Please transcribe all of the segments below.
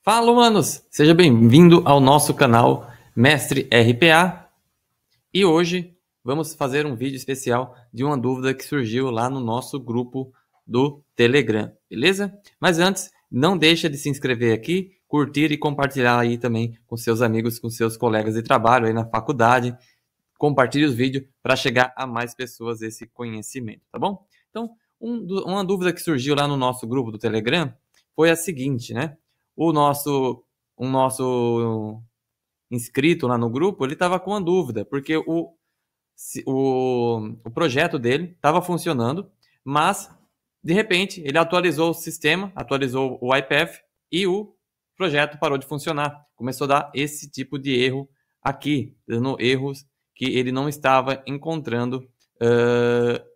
Fala, humanos! Seja bem-vindo ao nosso canal Mestre RPA. E hoje vamos fazer um vídeo especial de uma dúvida que surgiu lá no nosso grupo do Telegram, beleza? Mas antes, não deixa de se inscrever aqui, curtir e compartilhar aí também com seus amigos, com seus colegas de trabalho aí na faculdade. Compartilhe os vídeos para chegar a mais pessoas esse conhecimento, tá bom? Então, uma dúvida que surgiu lá no nosso grupo do Telegram foi a seguinte, né? O nosso inscrito lá no grupo, ele estava com uma dúvida, porque o projeto dele estava funcionando, mas, de repente, ele atualizou o sistema, atualizou o iPath e o projeto parou de funcionar. Começou a dar esse tipo de erro aqui, dando erros que ele não estava encontrando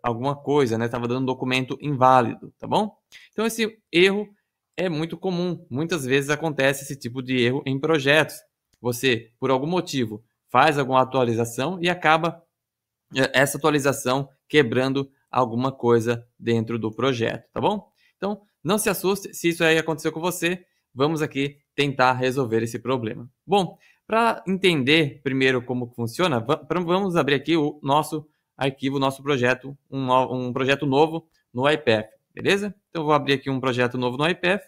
alguma coisa, né? Estava dando um documento inválido, tá bom? Então, esse erro é muito comum. Muitas vezes acontece esse tipo de erro em projetos. Você, por algum motivo, faz alguma atualização e acaba essa atualização quebrando alguma coisa dentro do projeto, tá bom? Então, não se assuste se isso aí aconteceu com você. Vamos aqui tentar resolver esse problema. Bom, para entender primeiro como funciona, vamos abrir aqui o nosso arquivo, nosso projeto, um projeto novo no iPath, beleza? Então, eu vou abrir aqui um projeto novo no iPath.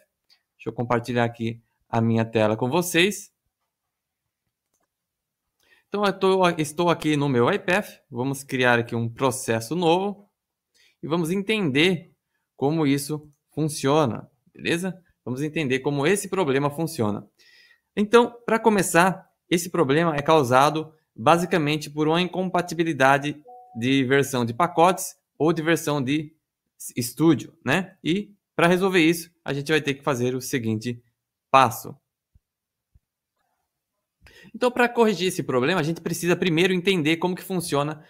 Deixa eu compartilhar aqui a minha tela com vocês. Então, estou aqui no meu iPath. Vamos criar aqui um processo novo e vamos entender como isso funciona, beleza? Vamos entender como esse problema funciona. Então, para começar, esse problema é causado basicamente por uma incompatibilidade de versão de pacotes ou de versão de estúdio, né? E para resolver isso, a gente vai ter que fazer o seguinte passo. Então, para corrigir esse problema, a gente precisa primeiro entender como que funciona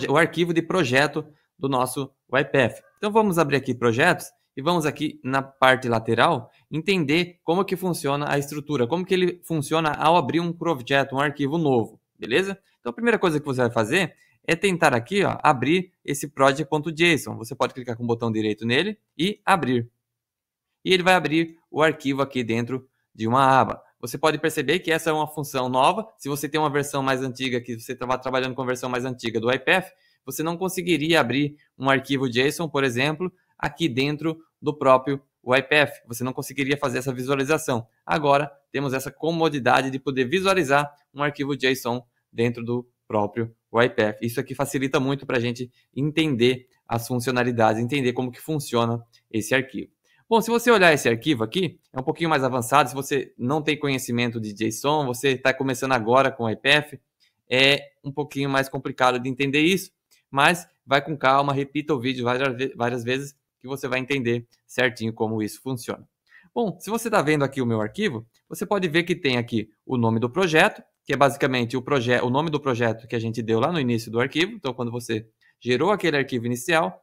o arquivo de projeto do nosso iPath. Então, vamos abrir aqui projetos e vamos aqui na parte lateral entender como que funciona a estrutura, como que ele funciona ao abrir um projeto, um arquivo novo, beleza? Então, a primeira coisa que você vai fazer é tentar aqui, ó, abrir esse project.json. Você pode clicar com o botão direito nele e abrir. E ele vai abrir o arquivo aqui dentro de uma aba. Você pode perceber que essa é uma função nova. Se você tem uma versão mais antiga, que você estava trabalhando com a versão mais antiga do iPath, você não conseguiria abrir um arquivo JSON, por exemplo, aqui dentro do próprio iPath. Você não conseguiria fazer essa visualização. Agora, temos essa comodidade de poder visualizar um arquivo JSON dentro do próprio iPath. Isso aqui facilita muito para a gente entender as funcionalidades, entender como que funciona esse arquivo. Bom, se você olhar esse arquivo aqui, é um pouquinho mais avançado. Se você não tem conhecimento de JSON, você está começando agora com o iPath, é um pouquinho mais complicado de entender isso, mas vai com calma, repita o vídeo várias vezes que você vai entender certinho como isso funciona. Bom, se você está vendo aqui o meu arquivo, você pode ver que tem aqui o nome do projeto, que é basicamente o nome do projeto que a gente deu lá no início do arquivo. Então, quando você gerou aquele arquivo inicial,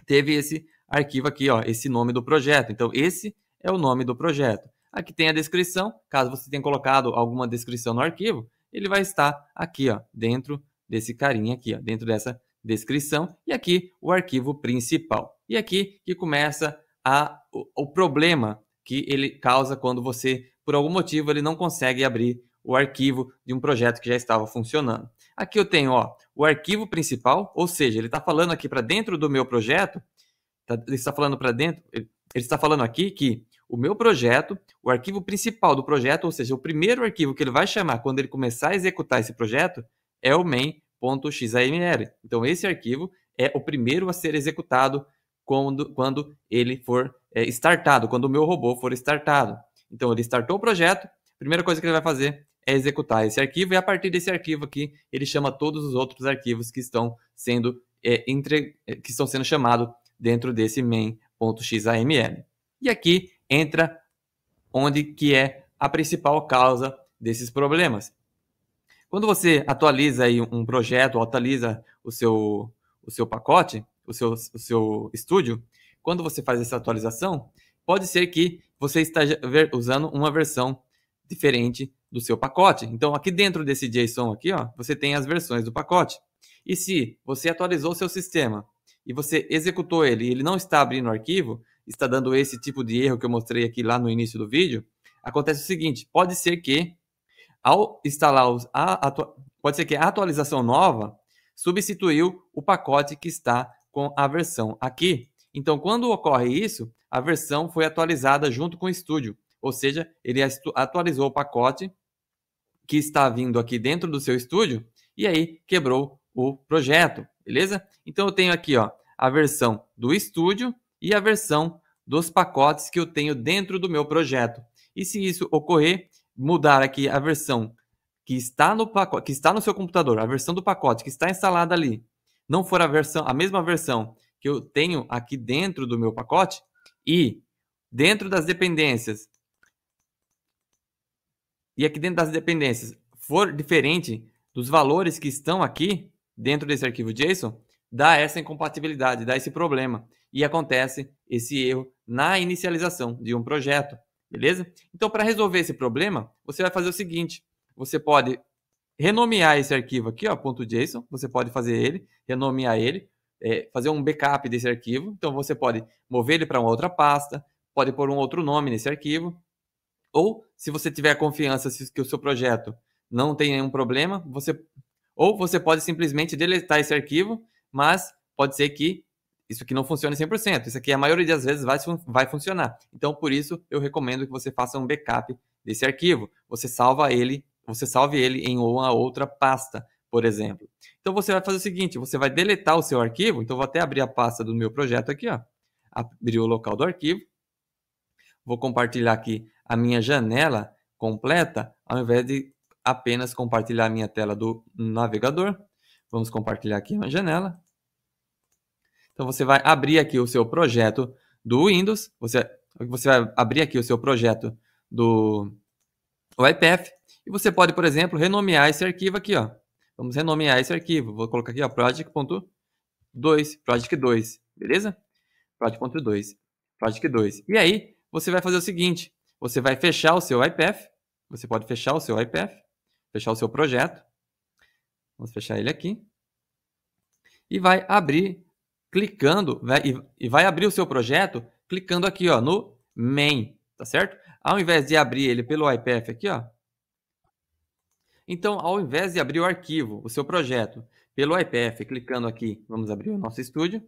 teve esse arquivo aqui, ó, esse nome do projeto. Então, esse é o nome do projeto. Aqui tem a descrição. Caso você tenha colocado alguma descrição no arquivo, ele vai estar aqui, ó, dentro desse carinha aqui, ó, dentro dessa descrição. E aqui o arquivo principal. E aqui que começa o problema que ele causa quando você, por algum motivo, ele não consegue abrir o arquivo de um projeto que já estava funcionando. Aqui eu tenho, ó, o arquivo principal, ou seja, ele está falando aqui para dentro do meu projeto, ele está falando para dentro, ele está falando aqui que o meu projeto, o arquivo principal do projeto, ou seja, o primeiro arquivo que ele vai chamar quando ele começar a executar esse projeto, é o main.xaml. Então, esse arquivo é o primeiro a ser executado quando ele for startado, quando o meu robô for startado. Então, ele startou o projeto, a primeira coisa que ele vai fazer é executar esse arquivo, e a partir desse arquivo aqui, ele chama todos os outros arquivos que estão sendo chamados dentro desse main.xaml. E aqui entra onde que é a principal causa desses problemas. Quando você atualiza aí um projeto, ou atualiza o seu pacote, o seu estúdio, quando você faz essa atualização, pode ser que você esteja usando uma versão diferente do seu pacote. Então, aqui dentro desse JSON aqui, ó, você tem as versões do pacote. E se você atualizou o seu sistema e você executou ele e ele não está abrindo o arquivo, está dando esse tipo de erro que eu mostrei aqui lá no início do vídeo, acontece o seguinte, pode ser que ao instalar pode ser que a atualização nova substituiu o pacote que está com a versão aqui. Então, quando ocorre isso, a versão foi atualizada junto com o estúdio, ou seja, ele atualizou o pacote que está vindo aqui dentro do seu estúdio e aí quebrou o projeto, beleza? Então eu tenho aqui, ó, a versão do estúdio e a versão dos pacotes que eu tenho dentro do meu projeto. E se isso ocorrer, mudar aqui a versão que está no pacote, que está no seu computador, a versão do pacote que está instalada ali, não for a mesma versão que eu tenho aqui dentro do meu pacote e dentro das dependências for diferente dos valores que estão aqui dentro desse arquivo JSON, dá essa incompatibilidade, dá esse problema e acontece esse erro na inicialização de um projeto, beleza? Então, para resolver esse problema, você vai fazer o seguinte, você pode renomear esse arquivo aqui, ó, .json, você pode fazer ele, renomear ele, fazer um backup desse arquivo, então você pode mover ele para uma outra pasta, pode pôr um outro nome nesse arquivo, ou se você tiver confiança que o seu projeto não tem nenhum problema, você pode simplesmente deletar esse arquivo, mas pode ser que isso aqui não funcione 100%. Isso aqui a maioria das vezes vai funcionar. Então, por isso, eu recomendo que você faça um backup desse arquivo. Você salve ele em uma outra pasta, por exemplo. Então, você vai fazer o seguinte, você vai deletar o seu arquivo. Então, vou até abrir a pasta do meu projeto aqui, ó. Abrir o local do arquivo. Vou compartilhar aqui a minha janela completa, ao invés de apenas compartilhar a minha tela do navegador. Vamos compartilhar aqui uma janela. Então, você vai abrir aqui o seu projeto do Windows. Você vai abrir aqui o seu projeto do YPF. E você pode, por exemplo, renomear esse arquivo aqui, ó. Vamos renomear esse arquivo. Vou colocar aqui, ó, project2, beleza? Project2. E aí, você vai fazer o seguinte, você vai fechar o seu YPF, você pode fechar o seu YPF, fechar o seu projeto, vamos fechar ele aqui, e vai abrir, clicando, e vai abrir o seu projeto, clicando aqui, ó, no main, tá certo? Ao invés de abrir ele pelo YPF aqui, ó, então, ao invés de abrir o arquivo, o seu projeto, pelo YPF, clicando aqui, vamos abrir o nosso estúdio,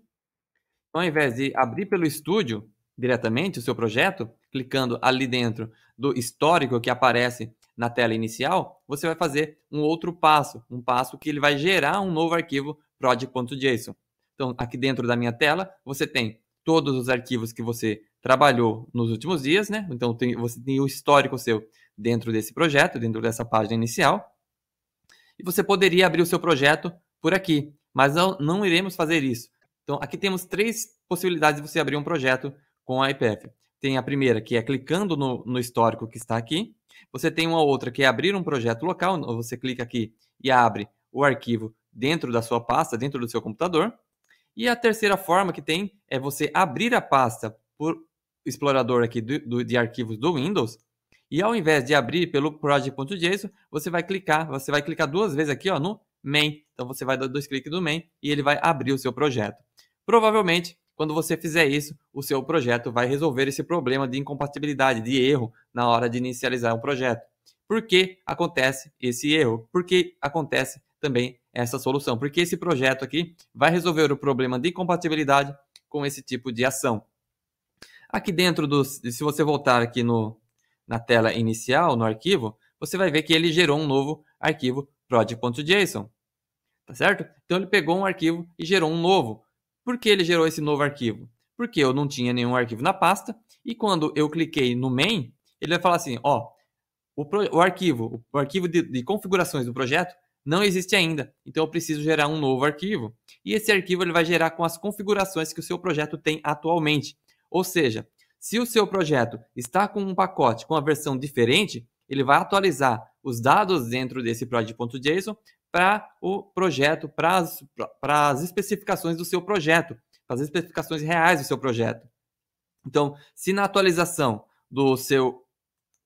então, ao invés de abrir pelo estúdio, diretamente o seu projeto, clicando ali dentro do histórico que aparece na tela inicial, você vai fazer um outro passo, um passo que ele vai gerar um novo arquivo project.json. Então, aqui dentro da minha tela, você tem todos os arquivos que você trabalhou nos últimos dias, né? Então, você tem o histórico seu dentro desse projeto, dentro dessa página inicial. E você poderia abrir o seu projeto por aqui, mas não iremos fazer isso. Então, aqui temos 3 possibilidades de você abrir um projeto com a YPF. Tem a primeira, que é clicando no histórico que está aqui. Você tem uma outra, que é abrir um projeto local. Você clica aqui e abre o arquivo dentro da sua pasta, dentro do seu computador. E a terceira forma que tem é você abrir a pasta por explorador aqui de arquivos do Windows. E ao invés de abrir pelo project.json, você vai clicar 2 vezes aqui, ó, no main. Então, você vai dar 2 cliques no main e ele vai abrir o seu projeto. Provavelmente, quando você fizer isso, o seu projeto vai resolver esse problema de incompatibilidade, de erro na hora de inicializar um projeto. Por que acontece esse erro? Por que acontece também essa solução? Porque esse projeto aqui vai resolver o problema de incompatibilidade com esse tipo de ação. Aqui dentro se você voltar aqui na tela inicial, no arquivo, você vai ver que ele gerou um novo arquivo project.json. Tá certo? Então, ele pegou um arquivo e gerou um novo. Por que ele gerou esse novo arquivo? Porque eu não tinha nenhum arquivo na pasta e quando eu cliquei no main, ele vai falar assim, ó, o arquivo de configurações do projeto não existe ainda, então eu preciso gerar um novo arquivo. E esse arquivo ele vai gerar com as configurações que o seu projeto tem atualmente. Ou seja, se o seu projeto está com um pacote com a versão diferente, ele vai atualizar os dados dentro desse project.json para o projeto, para as especificações do seu projeto, para as especificações reais do seu projeto. Então, se na atualização do seu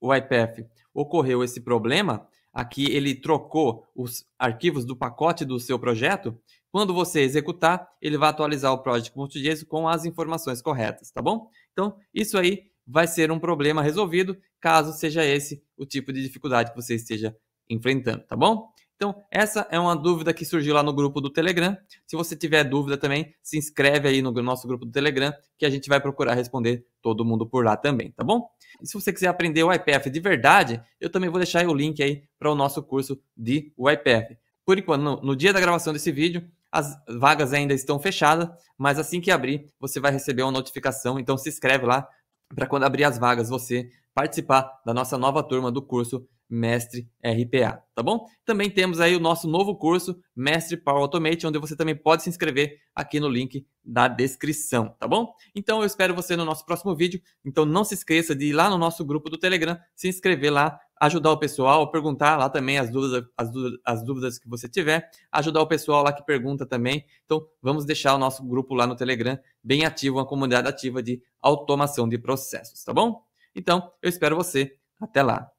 YPF ocorreu esse problema, aqui ele trocou os arquivos do pacote do seu projeto, quando você executar, ele vai atualizar o project.json com as informações corretas, tá bom? Então, isso aí vai ser um problema resolvido, caso seja esse o tipo de dificuldade que você esteja enfrentando, tá bom? Então, essa é uma dúvida que surgiu lá no grupo do Telegram. Se você tiver dúvida também, se inscreve aí no nosso grupo do Telegram, que a gente vai procurar responder todo mundo por lá também, tá bom? E se você quiser aprender o YPF de verdade, eu também vou deixar aí o link aí para o nosso curso de YPF. Por enquanto, no dia da gravação desse vídeo, as vagas ainda estão fechadas, mas assim que abrir, você vai receber uma notificação. Então, se inscreve lá para quando abrir as vagas, você participar da nossa nova turma do curso Mestre RPA, tá bom? Também temos aí o nosso novo curso Mestre Power Automate, onde você também pode se inscrever aqui no link da descrição, tá bom? Então eu espero você no nosso próximo vídeo. Então não se esqueça de ir lá no nosso grupo do Telegram, se inscrever lá, ajudar o pessoal, perguntar lá também as dúvidas que você tiver, ajudar o pessoal lá que pergunta também. Então vamos deixar o nosso grupo lá no Telegram bem ativo, uma comunidade ativa de automação de processos, tá bom? Então eu espero você. Até lá!